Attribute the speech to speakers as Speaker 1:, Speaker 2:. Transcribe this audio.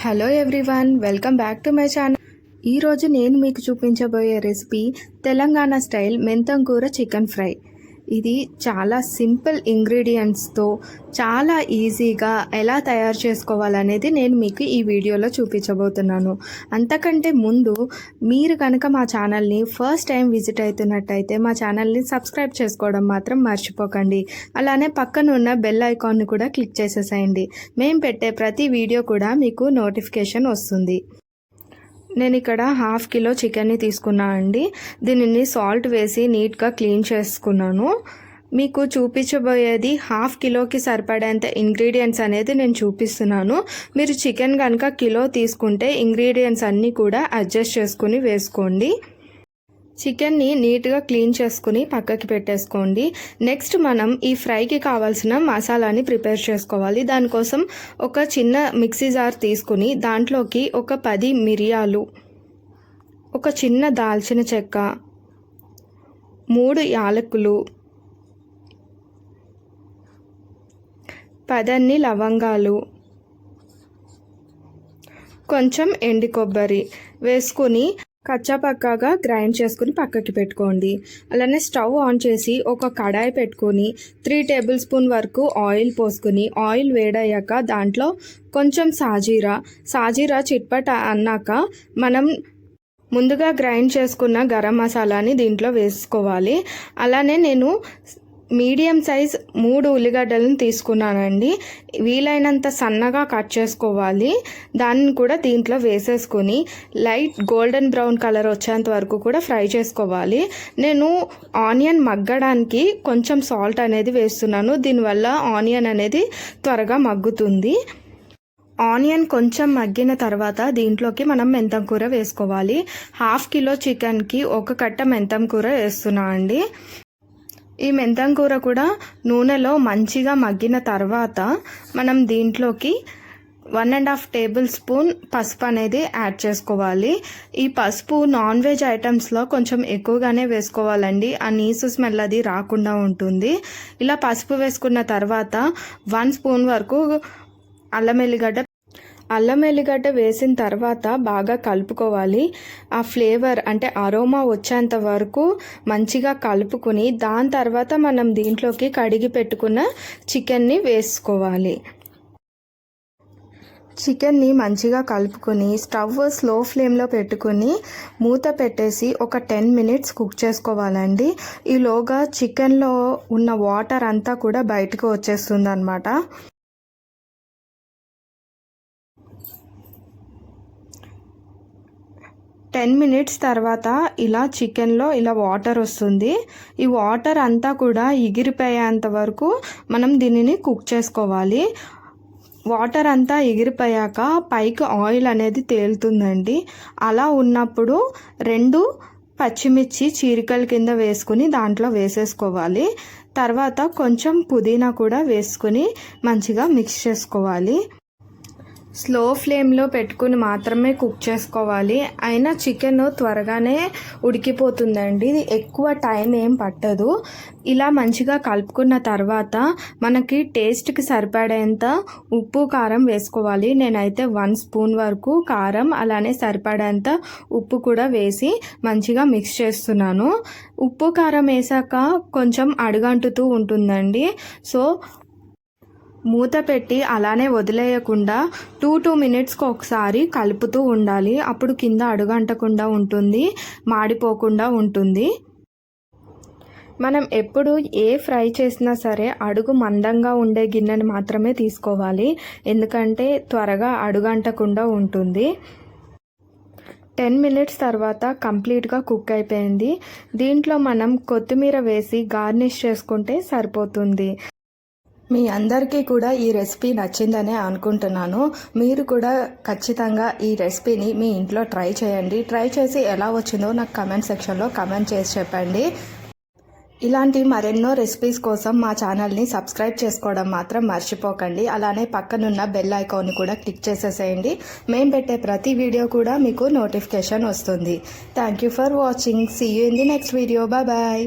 Speaker 1: Hello everyone, welcome back to my channel. ఈరోజు నేను మీకు చూపించబోయే రెసిపీ తెలంగాణ స్టైల్ మెంతం కూర చికెన్ ఫ్రై. ఇది చాలా సింపుల్ ఇంగ్రీడియంట్స్తో చాలా ఈజీగా ఎలా తయారు చేసుకోవాలనేది నేను మీకు ఈ వీడియోలో చూపించబోతున్నాను. అంతకంటే ముందు మీరు కనుక మా ఛానల్ని ఫస్ట్ టైం విజిట్ అవుతున్నట్టయితే మా ఛానల్ని సబ్స్క్రైబ్ చేసుకోవడం మాత్రం మర్చిపోకండి. అలానే పక్కన ఉన్న బెల్ ఐకాన్ని కూడా క్లిక్ చేసేసేయండి. మేము పెట్టే ప్రతి వీడియో కూడా మీకు నోటిఫికేషన్ వస్తుంది. నేను ఇక్కడ 1/2 కిలో చికెన్ని తీసుకున్నాను అండి. దీనిని సాల్ట్ వేసి నీట్గా క్లీన్ చేసుకున్నాను. మీకు చూపించబోయేది 1/2 కిలోకి సరిపడేంత ఇంగ్రీడియంట్స్ అనేది నేను చూపిస్తున్నాను. మీరు చికెన్ కనుక కిలో తీసుకుంటే ఇంగ్రీడియంట్స్ అన్నీ కూడా అడ్జస్ట్ చేసుకుని వేసుకోండి. చికెన్ని నీట్గా క్లీన్ చేసుకుని పక్కకి పెట్టేసుకోండి. నెక్స్ట్ మనం ఈ ఫ్రైకి కావాల్సిన మసాలాని ప్రిపేర్ చేసుకోవాలి. దానికోసం ఒక చిన్న మిక్సీ జార్ తీసుకుని దాంట్లోకి ఒక 10 మిరియాలు, ఒక చిన్న దాల్చిన చెక్క, 3 యాలకులు, 10 లవంగాలు, కొంచెం ఎండు కొబ్బరి వేసుకుని కచ్చాపక్కాగా గ్రైండ్ చేసుకుని పక్కకి పెట్టుకోండి. అలానే స్టవ్ ఆన్ చేసి ఒక కడాయి పెట్టుకొని 3 టేబుల్ స్పూన్ వరకు ఆయిల్ పోసుకుని ఆయిల్ వేడయ్యాక దాంట్లో కొంచెం సాజీరా చిట్పట అన్నాక మనం ముందుగా గ్రైండ్ చేసుకున్న గరం మసాలాని దీంట్లో వేసుకోవాలి. అలానే నేను మీడియం సైజ్ 3 ఉల్లిగడ్డలను తీసుకున్నానండి. వీలైనంత సన్నగా కట్ చేసుకోవాలి. దాన్ని కూడా దీంట్లో వేసేసుకొని లైట్ గోల్డెన్ బ్రౌన్ కలర్ వచ్చేంత వరకు కూడా ఫ్రై చేసుకోవాలి. నేను ఆనియన్ మగ్గడానికి కొంచెం సాల్ట్ అనేది వేస్తున్నాను. దీనివల్ల ఆనియన్ అనేది త్వరగా మగ్గుతుంది. ఆనియన్ కొంచెం మగ్గిన తర్వాత దీంట్లోకి మనం మెంతం కూర వేసుకోవాలి. 1/2 కిలో చికెన్కి 1 కట్ట మెంతం కూర వేస్తున్నా అండి. ఈ మెంతం కూర కూడా నూనెలో మంచిగా మగ్గిన తర్వాత మనం దీంట్లోకి 1.5 టేబుల్ స్పూన్ పసుపు అనేది యాడ్ చేసుకోవాలి. ఈ పసుపు నాన్ వెజ్ ఐటమ్స్లో కొంచెం ఎక్కువగానే వేసుకోవాలండి. ఆ నీసు స్మెల్ అది రాకుండా ఉంటుంది. ఇలా పసుపు వేసుకున్న తర్వాత 1 స్పూన్ వరకు అల్లం ఎల్లిగడ్డ వేసిన తర్వాత బాగా కలుపుకోవాలి. ఆ ఫ్లేవర్ అంటే అరోమా వచ్చేంత వరకు మంచిగా కలుపుకొని దాని తర్వాత మనం దీంట్లోకి కడిగి పెట్టుకున్న చికెన్ని వేసుకోవాలి. చికెన్ని మంచిగా కలుపుకొని స్టవ్ స్లో ఫ్లేమ్లో పెట్టుకొని మూత పెట్టేసి ఒక 10 మినిట్స్ కుక్ చేసుకోవాలండి. ఈలోగా చికెన్లో ఉన్న వాటర్ అంతా కూడా బయటకు వచ్చేస్తుంది అన్నమాట. 10 మినిట్స్ తర్వాత ఇలా చికెన్లో ఇలా వాటర్ వస్తుంది. ఈ వాటర్ అంతా కూడా ఎగిరిపోయేంత వరకు మనం దీనిని కుక్ చేసుకోవాలి. వాటర్ అంతా ఎగిరిపోయాక పైకి ఆయిల్ అనేది తేలుతుందండి. అలా ఉన్నప్పుడు 2 పచ్చిమిర్చి చీరికల కింద వేసుకుని దాంట్లో వేసేసుకోవాలి. తర్వాత కొంచెం పుదీనా కూడా వేసుకుని మంచిగా మిక్స్ చేసుకోవాలి. స్లో ఫ్లేమ్లో పెట్టుకుని మాత్రమే కుక్ చేసుకోవాలి. అయినా చికెన్ త్వరగానే ఉడికిపోతుందండి. ఎక్కువ టైం ఏం పట్టదు. ఇలా మంచిగా కలుపుకున్న తర్వాత మనకి టేస్ట్కి సరిపడేంత ఉప్పు కారం వేసుకోవాలి. నేనైతే 1 స్పూన్ వరకు కారం అలానే సరిపడేంత ఉప్పు కూడా వేసి మంచిగా మిక్స్ చేస్తున్నాను. ఉప్పు కారం వేసాక కొంచెం అడుగంటుతూ ఉంటుందండి. సో మూత పెట్టి అలానే వదిలేయకుండా 2 మినిట్స్కి ఒకసారి కలుపుతూ ఉండాలి. అప్పుడు కింద అడుగంటకుండా ఉంటుంది, మాడిపోకుండా ఉంటుంది. మనం ఎప్పుడు ఏ ఫ్రై చేసినా సరే అడుగు మందంగా ఉండే గిన్నెని మాత్రమే తీసుకోవాలి. ఎందుకంటే త్వరగా అడుగంటకుండా ఉంటుంది. 10 మినిట్స్ తర్వాత కంప్లీట్గా కుక్ అయిపోయింది. దీంట్లో మనం కొత్తిమీర వేసి గార్నిష్ చేసుకుంటే సరిపోతుంది. మీ అందరికీ కూడా ఈ రెసిపీ నచ్చిందనే అనుకుంటున్నాను. మీరు కూడా ఖచ్చితంగా ఈ రెసిపీని మీ ఇంట్లో ట్రై చేయండి. ట్రై చేసి ఎలా వచ్చిందో నాకు కమెంట్ సెక్షన్లో కమెంట్ చేసి చెప్పండి. ఇలాంటి మరెన్నో రెసిపీస్ కోసం మా ఛానల్ని సబ్స్క్రైబ్ చేసుకోవడం మాత్రం మర్చిపోకండి. అలానే పక్కనున్న బెల్ ఐకాన్ని కూడా క్లిక్ చేసేసేయండి. మేము పెట్టే ప్రతి వీడియో కూడా మీకు నోటిఫికేషన్ వస్తుంది. Thank you for watching. See you in the next video. Bye.